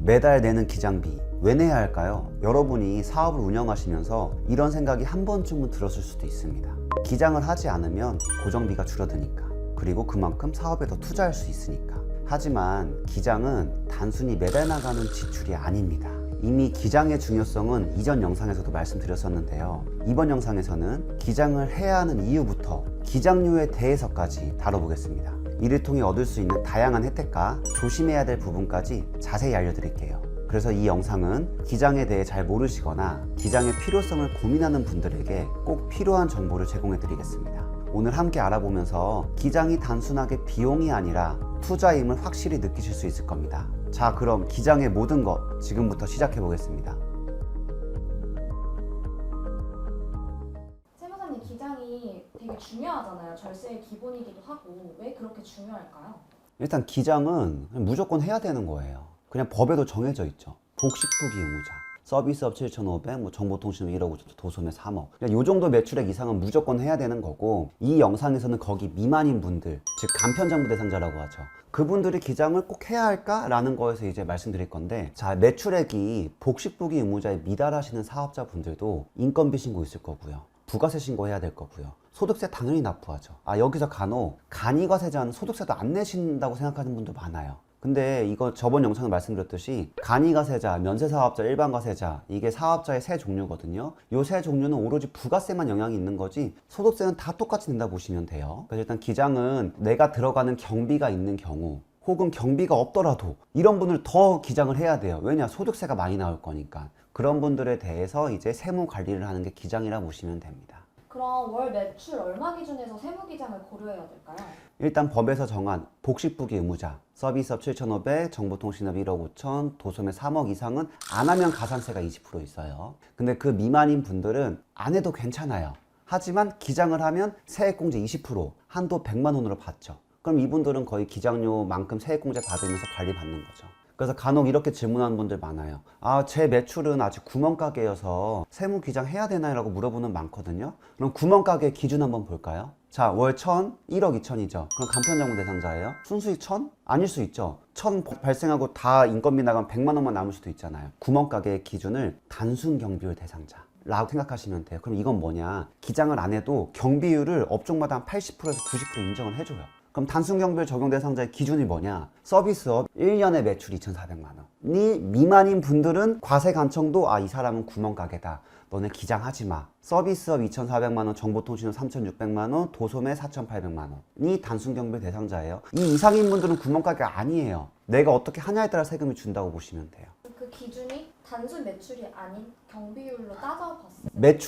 매달 내는 기장비 왜 내야 할까요? 여러분이 사업을 운영하시면서 이런 생각이 한 번쯤은 들었을 수도 있습니다. 기장을 하지 않으면 고정비가 줄어드니까, 그리고 그만큼 사업에 더 투자할 수 있으니까. 하지만 기장은 단순히 매달 나가는 지출이 아닙니다. 이미 기장의 중요성은 이전 영상에서도 말씀드렸었는데요. 이번 영상에서는 기장을 해야 하는 이유부터 기장료에 대해서까지 다뤄보겠습니다. 이를 통해 얻을 수 있는 다양한 혜택과 조심해야 될 부분까지 자세히 알려드릴게요. 그래서 이 영상은 기장에 대해 잘 모르시거나 기장의 필요성을 고민하는 분들에게 꼭 필요한 정보를 제공해 드리겠습니다. 오늘 함께 알아보면서 기장이 단순하게 비용이 아니라 투자임을 확실히 느끼실 수 있을 겁니다. 자, 그럼 기장의 모든 것 지금부터 시작해 보겠습니다. 세무사님, 기장이 되게 중요하잖아요. 절세의 기본이기도 하고. 왜 그렇게 중요할까요? 일단 기장은 무조건 해야 되는 거예요. 그냥 법에도 정해져 있죠. 복식부기 의무자, 서비스업 7,500, 정보통신업 1억 5천, 도소매 3억. 이 정도 매출액 이상은 무조건 해야 되는 거고, 이 영상에서는 거기 미만인 분들, 즉 간편장부 대상자라고 하죠. 그분들이 기장을 꼭 해야 할까라는 거에서 이제 말씀드릴 건데, 자, 매출액이 복식부기 의무자에 미달하시는 사업자분들도 인건비 신고 있을 거고요. 부가세 신고해야 될 거고요. 소득세 당연히 납부하죠. 여기서 간혹 간이과세자는 소득세도 안 내신다고 생각하는 분도 많아요. 근데 이거 저번 영상에 말씀드렸듯이 간이과세자, 면세사업자, 일반과세자, 이게 사업자의 세 종류거든요. 이 세 종류는 오로지 부가세만 영향이 있는 거지 소득세는 다 똑같이 낸다 보시면 돼요. 그래서 일단 기장은 내가 들어가는 경비가 있는 경우, 혹은 경비가 없더라도 이런 분들 더 기장을 해야 돼요. 왜냐? 소득세가 많이 나올 거니까. 그런 분들에 대해서 이제 세무 관리를 하는 게 기장이라 보시면 됩니다. 그럼 월 매출 얼마 기준에서 세무 기장을 고려해야 될까요? 일단 법에서 정한 복식부기 의무자, 서비스업 7,500, 정보통신업 1억 5천, 도소매 3억 이상은 안 하면 가산세가 20% 있어요. 근데 그 미만인 분들은 안 해도 괜찮아요. 하지만 기장을 하면 세액공제 20%, 한도 100만 원으로 받죠. 그럼 이분들은 거의 기장료만큼 세액공제 받으면서 관리받는 거죠. 그래서 간혹 이렇게 질문하는 분들 많아요. 제 매출은 아직 구멍가게여서 세무 기장 해야 되나요? 라고 물어보는 많거든요. 그럼 구멍가게 기준 한번 볼까요? 자, 월 1,000, 1억 2천이죠. 그럼 간편장부 대상자예요? 순수익 1,000? 아닐 수 있죠. 1,000 발생하고 다 인건비 나가면 100만 원만 남을 수도 있잖아요. 구멍가게의 기준을 단순 경비율 대상자 라고 생각하시면 돼요. 그럼 이건 뭐냐? 기장을 안 해도 경비율을 업종마다 한 80%에서 90% 인정을 해줘요. 그럼 단순 경비율 적용 대상자의 기준이 뭐냐? 서비스업 1년에 매출 2,400만 원이 미만인 분들은 과세 간청도 이 사람은 구멍가게다. 너네 기장하지 마. 서비스업 2,400만 원, 정보통신업 3,600만 원, 도소매 4,800만 원이 단순 경비율 대상자예요. 이 이상인 분들은 구멍가게 아니에요. 내가 어떻게 하냐에 따라 세금을 준다고 보시면 돼요. 그 기준이 단순 매출이 아닌 경비율로 따져봤을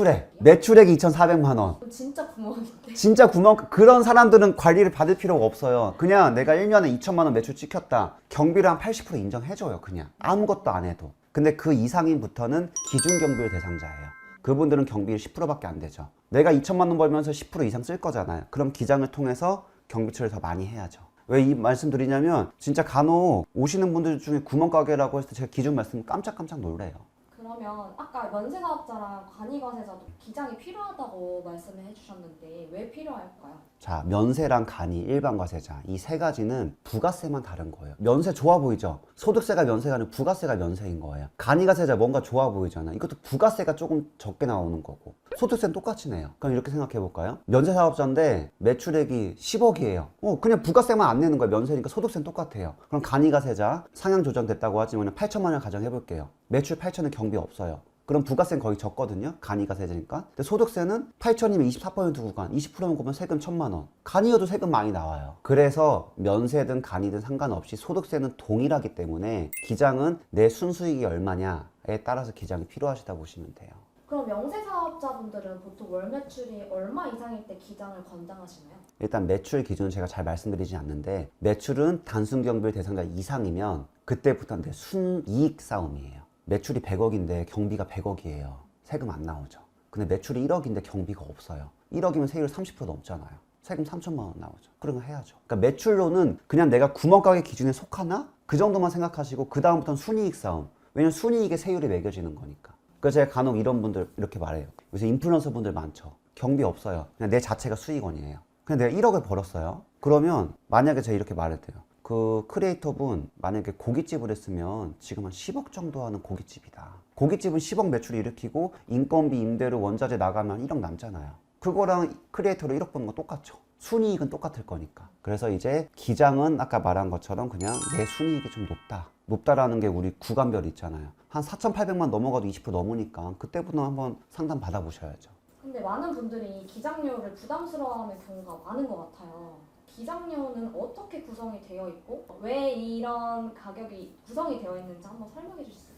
때 매출액이 2,400만 원. 그럼 진짜 구멍인데. 진짜 그런 사람들은 관리를 받을 필요가 없어요. 그냥 내가 1년에 2천만 원 매출 찍혔다. 경비를 한 80% 인정해줘요. 그냥 아무것도 안 해도. 근데 그 이상인부터는 기준 경비율 대상자예요. 그분들은 경비율 10%밖에 안 되죠. 내가 2천만 원 벌면서 10% 이상 쓸 거잖아요. 그럼 기장을 통해서 경비처리를 더 많이 해야죠. 왜 이 말씀 드리냐면 진짜 간혹 오시는 분들 중에 구멍가게라고 했을 때 제가 기준 말씀 깜짝깜짝 놀래요. 그러면 아까 면세사업자랑 간이과세자도 기장이 필요하다고 말씀을 해주셨는데 왜 필요할까요? 자, 면세랑 간이, 일반과세자 이 세 가지는 부가세만 다른 거예요. 면세 좋아 보이죠? 소득세가 면세가 아니고 부가세가 면세인 거예요. 간이과세자 뭔가 좋아 보이잖아. 이것도 부가세가 조금 적게 나오는 거고 소득세는 똑같이 내요. 그럼 이렇게 생각해 볼까요? 면세사업자인데 매출액이 10억이에요. 그냥 부가세만 안 내는 거예요. 면세니까 소득세는 똑같아요. 그럼 간이과세자 상향 조정됐다고 하지만 8천만 원 가정해 볼게요. 매출 8천은 경비 없어요. 그럼 부가세는 거의 적거든요. 간이과세제니까. 근데 소득세는 8천이면 24% 구간, 20%면 보면 세금 1,000만 원. 간이어도 세금 많이 나와요. 그래서 면세든 간이든 상관없이 소득세는 동일하기 때문에 기장은 내 순수익이 얼마냐에 따라서 기장이 필요하시다 보시면 돼요. 그럼 명세사업자분들은 보통 월 매출이 얼마 이상일 때 기장을 권장하시나요? 일단 매출 기준은 제가 잘 말씀드리지 않는데 매출은 단순 경비율 대상자 이상이면 그때부터는 내 순이익 싸움이에요. 매출이 100억인데 경비가 100억이에요. 세금 안 나오죠. 근데 매출이 1억인데 경비가 없어요. 1억이면 세율 30% 넘잖아요. 세금 3천만 원 나오죠. 그런 거 해야죠. 그러니까 매출로는 그냥 내가 구멍가게 기준에 속하나? 그 정도만 생각하시고 그 다음부터는 순이익 싸움. 왜냐면 순이익에 세율이 매겨지는 거니까. 그래서 제가 간혹 이런 분들 이렇게 말해요. 요새 인플루언서 분들 많죠. 경비 없어요. 그냥 내 자체가 수익원이에요. 그냥 내가 1억을 벌었어요. 그러면 만약에 제가 이렇게 말을 해요. 그 크리에이터분 만약에 고깃집을 했으면 지금 한 10억 정도 하는 고깃집이다. 고깃집은 10억 매출 일으키고 인건비, 임대료, 원자재 나가면 한 1억 남잖아요. 그거랑 크리에이터로 1억 버는 거 똑같죠. 순이익은 똑같을 거니까. 그래서 이제 기장은 아까 말한 것처럼 그냥 내 순이익이 좀 높다. 높다라는 게 우리 구간별 있잖아요. 한 4,800만 넘어가도 20% 넘으니까 그때부터 한번 상담 받아보셔야죠. 근데 많은 분들이 기장료를 부담스러워하는 경우가 많은 것 같아요. 기장료는 어떻게 구성이 되어 있고 왜 이런 가격이 구성이 되어 있는지 한번 설명해 주실 수 있어요?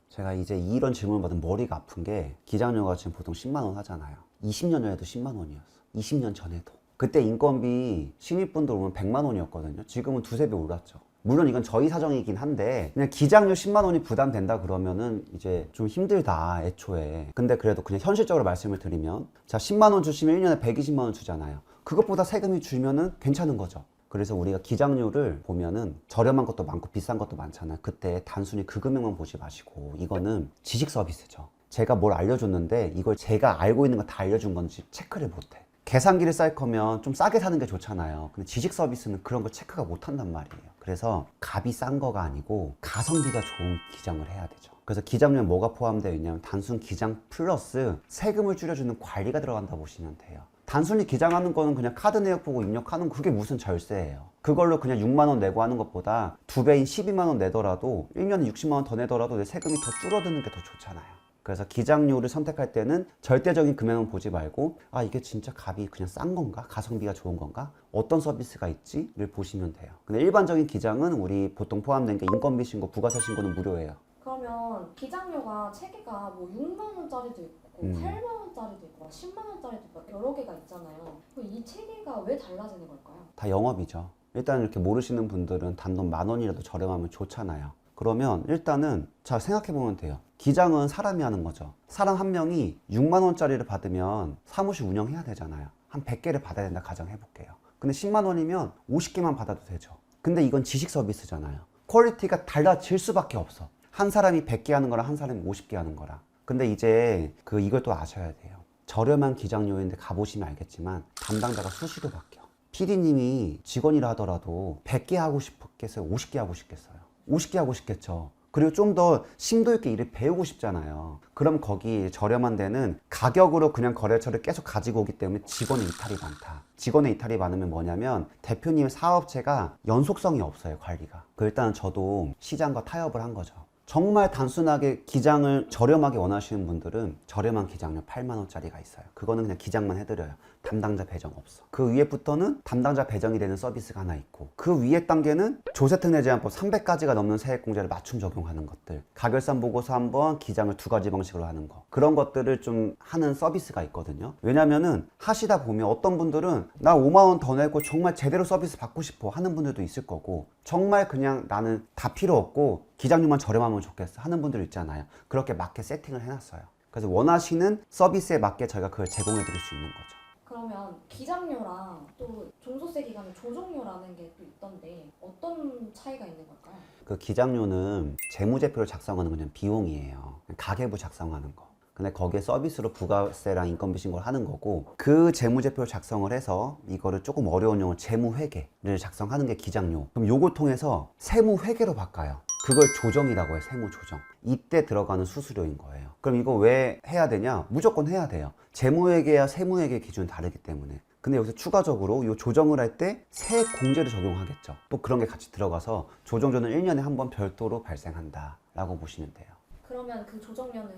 제가 이제 이런 질문을 받으면 머리가 아픈 게 기장료가 지금 보통 10만 원 하잖아요. 20년 전에도 10만 원이었어. 20년 전에도. 그때 인건비 신입분들 오면 100만 원이었거든요. 지금은 두세 배 올랐죠. 물론 이건 저희 사정이긴 한데 그냥 기장료 10만 원이 부담된다 그러면은 이제 좀 힘들다 애초에. 근데 그래도 그냥 현실적으로 말씀을 드리면 자 10만 원 주시면 1년에 120만 원 주잖아요. 그것보다 세금이 줄면은 괜찮은 거죠. 그래서 우리가 기장료를 보면은 저렴한 것도 많고 비싼 것도 많잖아요. 그때 단순히 그 금액만 보지 마시고 이거는 지식 서비스죠. 제가 뭘 알려줬는데 이걸 제가 알고 있는 거 다 알려준 건지 체크를 못해. 계산기를 쌀 거면 좀 싸게 사는 게 좋잖아요. 근데 지식 서비스는 그런 걸 체크가 못 한단 말이에요. 그래서 값이 싼 거가 아니고 가성비가 좋은 기장을 해야 되죠. 그래서 기장료에 뭐가 포함되어 있냐면 단순 기장 플러스 세금을 줄여주는 관리가 들어간다 보시면 돼요. 단순히 기장하는 거는 그냥 카드 내역 보고 입력하는 그게 무슨 절세예요. 그걸로 그냥 6만 원 내고 하는 것보다 2배인 12만 원 내더라도 1년에 60만 원 더 내더라도 내 세금이 더 줄어드는 게 더 좋잖아요. 그래서 기장료를 선택할 때는 절대적인 금액은 보지 말고 아 이게 진짜 값이 그냥 싼 건가? 가성비가 좋은 건가? 어떤 서비스가 있지?를 보시면 돼요. 근데 일반적인 기장은 우리 보통 포함된 게 인건비 신고, 부가세 신고는 무료예요. 그러면 기장료가 체계가 뭐 6만 원짜리도 있고 8만 원짜리도 있고 10만 원짜리도 있고 여러 개가 있잖아요. 그럼 이 체계가 왜 달라지는 걸까요? 다 영업이죠. 일단 이렇게 모르시는 분들은 단돈 10,000원이라도 저렴하면 좋잖아요. 그러면 일단은 자 생각해보면 돼요. 기장은 사람이 하는 거죠. 사람 한 명이 6만 원짜리를 받으면 사무실 운영해야 되잖아요. 한 100개를 받아야 된다 가정해볼게요. 근데 10만 원이면 50개만 받아도 되죠. 근데 이건 지식 서비스잖아요. 퀄리티가 달라질 수밖에 없어. 한 사람이 100개 하는 거랑 한 사람이 50개 하는 거랑. 근데 이제 이걸 또 아셔야 돼요. 저렴한 기장료인데 가보시면 알겠지만 담당자가 수시로 바뀌어. PD님이 직원이라 하더라도 100개 하고 싶겠어요? 50개 하고 싶겠어요? 50개 하고 싶겠죠. 그리고 좀 더 심도 있게 일을 배우고 싶잖아요. 그럼 거기 저렴한 데는 가격으로 그냥 거래처를 계속 가지고 오기 때문에 직원의 이탈이 많다. 직원의 이탈이 많으면 뭐냐면 대표님의 사업체가 연속성이 없어요, 관리가. 일단 저도 시장과 타협을 한 거죠. 정말 단순하게 기장을 저렴하게 원하시는 분들은 저렴한 기장료 8만 원짜리가 있어요. 그거는 그냥 기장만 해드려요. 담당자 배정 없어. 그 위에부터는 담당자 배정이 되는 서비스가 하나 있고 그 위에 단계는 조세특례 제한법 300가지가 넘는 세액공제를 맞춤 적용하는 것들, 가결산 보고서 한번 기장을 2가지 방식으로 하는 거, 그런 것들을 좀 하는 서비스가 있거든요. 왜냐면은 하시다 보면 어떤 분들은 나 5만 원 더 내고 정말 제대로 서비스 받고 싶어 하는 분들도 있을 거고 정말 그냥 나는 다 필요 없고 기장료만 저렴하면 좋겠어 하는 분들 있잖아요. 그렇게 맞게 세팅을 해놨어요. 그래서 원하시는 서비스에 맞게 저희가 그걸 제공해 드릴 수 있는 거죠. 그러면 기장료랑 또 종소세 기간의 조정료라는 게 또 있던데 어떤 차이가 있는 걸까요? 그 기장료는 재무제표를 작성하는 그냥 비용이에요. 가계부 작성하는 거. 근데 거기에 서비스로 부가세랑 인건비 신고를 하는 거고 그 재무제표를 작성을 해서 이거를 조금 어려운 용어 재무회계를 작성하는 게 기장료. 그럼 요걸 통해서 세무회계로 바꿔요. 그걸 조정이라고 해요. 세무조정. 이때 들어가는 수수료인 거예요. 그럼 이거 왜 해야 되냐? 무조건 해야 돼요. 재무회계와 세무회계 기준이 다르기 때문에. 근데 여기서 추가적으로 이 조정을 할 때 세액 공제를 적용하겠죠. 또 그런 게 같이 들어가서 조정료는 1년에 한 번 별도로 발생한다 라고 보시면 돼요. 그러면 그 조정료는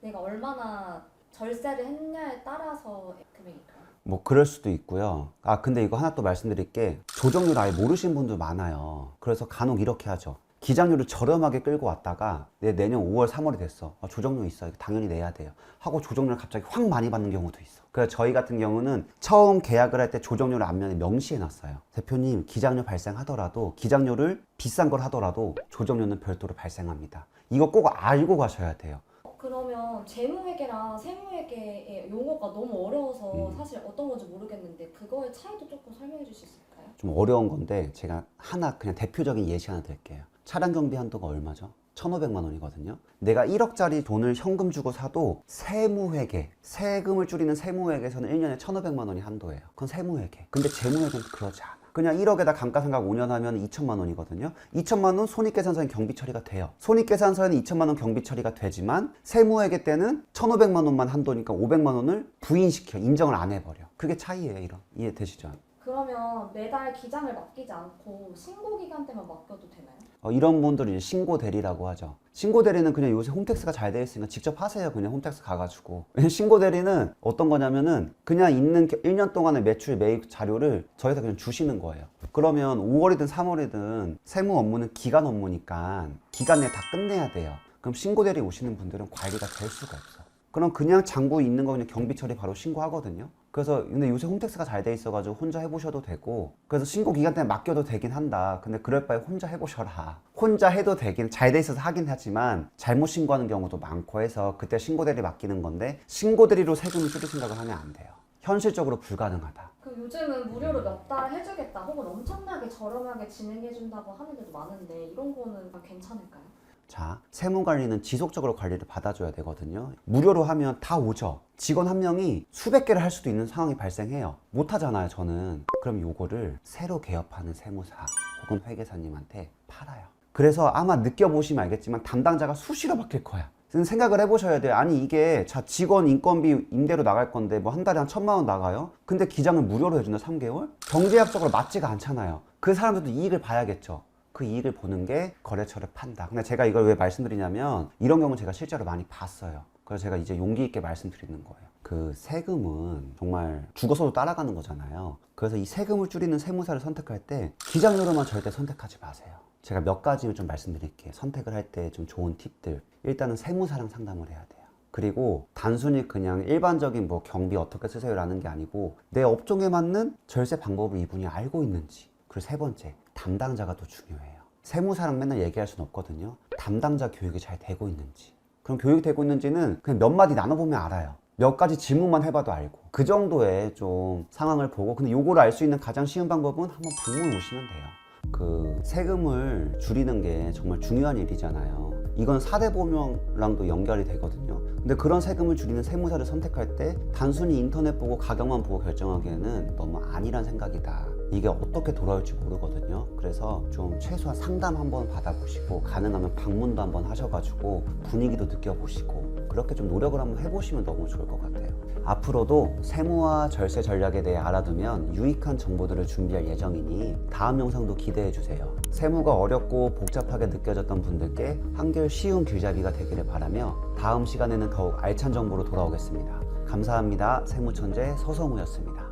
내가 얼마나 절세를 했냐에 따라서 금액일까요? 뭐 그럴 수도 있고요. 근데 이거 하나 또 말씀드릴 게 조정료를 아예 모르시는 분들 많아요. 그래서 간혹 이렇게 하죠. 기장료를 저렴하게 끌고 왔다가 내년 5월 3월이 됐어. 조정료 있어. 이거 당연히 내야 돼요. 하고 조정료를 갑자기 확 많이 받는 경우도 있어. 그래서 저희 같은 경우는 처음 계약을 할 때 조정료를 앞면에 명시해 놨어요. 대표님 기장료 발생하더라도 기장료를 비싼 걸 하더라도 조정료는 별도로 발생합니다. 이거 꼭 알고 가셔야 돼요. 그러면 재무회계랑 세무회계의 용어가 너무 어려워서 사실 어떤 건지 모르겠는데 그거의 차이도 조금 설명해 주실 수 있을까요? 좀 어려운 건데 제가 하나 그냥 대표적인 예시 하나 드릴게요. 차량 경비 한도가 얼마죠? 1,500만 원이거든요. 내가 1억짜리 돈을 현금 주고 사도 세무회계, 세금을 줄이는 세무회계에서는 1년에 1,500만 원이 한도예요. 그건 세무회계. 근데 재무회계는 그러지 않아. 그냥 1억에다 감가상각 5년 하면 2천만 원이거든요. 2천만 원 손익계산서엔 경비 처리가 돼요. 손익계산서에는 2천만 원 경비 처리가 되지만 세무회계 때는 1,500만 원만 한도니까 500만 원을 부인시켜, 인정을 안 해버려. 그게 차이예요. 이런. 이해되시죠? 그러면 매달 기장을 맡기지 않고 신고 기간 때만 맡겨도 되나요? 이런 분들이 이제 신고 대리라고 하죠. 신고 대리는 그냥 요새 홈택스가 잘 되어 있으니까 직접 하세요. 그냥 홈택스 가가지고. 신고 대리는 어떤 거냐면은 그냥 있는 1년 동안의 매출 매입 자료를 저희한테 그냥 주시는 거예요. 그러면 5월이든 3월이든 세무 업무는 기간 업무니까 기간 내에 다 끝내야 돼요. 그럼 신고 대리 오시는 분들은 관리가 될 수가 없어. 그럼 그냥 장부 있는 거 그냥 경비 처리 바로 신고하거든요. 그래서 근데 요새 홈택스가 잘 돼 있어가지고 혼자 해보셔도 되고, 그래서 신고 기간 때문에 맡겨도 되긴 한다. 근데 그럴 바에 혼자 해보셔라. 혼자 해도 되긴 잘 돼 있어서 하긴 하지만 잘못 신고하는 경우도 많고 해서 그때 신고 대리 맡기는 건데, 신고 대리로 세금을 줄일 생각을 하면 안 돼요. 현실적으로 불가능하다. 그 요즘은 무료로 몇 달 해주겠다 혹은 엄청나게 저렴하게 진행해준다고 하는 데도 많은데 이런 거는 괜찮을까요? 자, 세무관리는 지속적으로 관리를 받아줘야 되거든요. 무료로 하면 다 오죠. 직원 한 명이 수백 개를 할 수도 있는 상황이 발생해요. 못 하잖아요, 저는. 그럼 요거를 새로 개업하는 세무사 혹은 회계사님한테 팔아요. 그래서 아마 느껴보시면 알겠지만 담당자가 수시로 바뀔 거야. 생각을 해보셔야 돼요. 아니 이게 자 직원 인건비 임대로 나갈 건데 뭐 한 달에 한 1,000만 원 나가요? 근데 기장을 무료로 해준다 3개월? 경제학적으로 맞지가 않잖아요. 그 사람들도 이익을 봐야겠죠. 그 이익을 보는 게 거래처를 판다. 근데 제가 이걸 왜 말씀드리냐면 이런 경우 제가 실제로 많이 봤어요. 그래서 제가 이제 용기 있게 말씀드리는 거예요. 그 세금은 정말 죽어서도 따라가는 거잖아요. 그래서 이 세금을 줄이는 세무사를 선택할 때 기장료로만 절대 선택하지 마세요. 제가 몇 가지 좀 말씀드릴게요. 선택을 할 때 좀 좋은 팁들. 일단은 세무사랑 상담을 해야 돼요. 그리고 단순히 그냥 일반적인 뭐 경비 어떻게 쓰세요라는 게 아니고 내 업종에 맞는 절세 방법을 이분이 알고 있는지. 그리고 세 번째, 담당자가 또 중요해요. 세무사랑 맨날 얘기할 수는 없거든요. 담당자 교육이 잘 되고 있는지. 그럼 교육이 되고 있는지는 그냥 몇 마디 나눠보면 알아요. 몇 가지 질문만 해봐도 알고. 그 정도의 좀 상황을 보고, 근데 요거를 알 수 있는 가장 쉬운 방법은 한번 방문 오시면 돼요. 그 세금을 줄이는 게 정말 중요한 일이잖아요. 이건 4대 보험랑도 연결이 되거든요. 근데 그런 세금을 줄이는 세무사를 선택할 때 단순히 인터넷 보고 가격만 보고 결정하기에는 너무 아니란 생각이다. 이게 어떻게 돌아올지 모르거든요. 그래서 좀 최소한 상담 한번 받아보시고 가능하면 방문도 한번 하셔가지고 분위기도 느껴보시고 그렇게 좀 노력을 한번 해보시면 너무 좋을 것 같아요. 앞으로도 세무와 절세 전략에 대해 알아두면 유익한 정보들을 준비할 예정이니 다음 영상도 기대해주세요. 세무가 어렵고 복잡하게 느껴졌던 분들께 한결 쉬운 길잡이가 되기를 바라며 다음 시간에는 더욱 알찬 정보로 돌아오겠습니다. 감사합니다. 세무천재 서성우였습니다.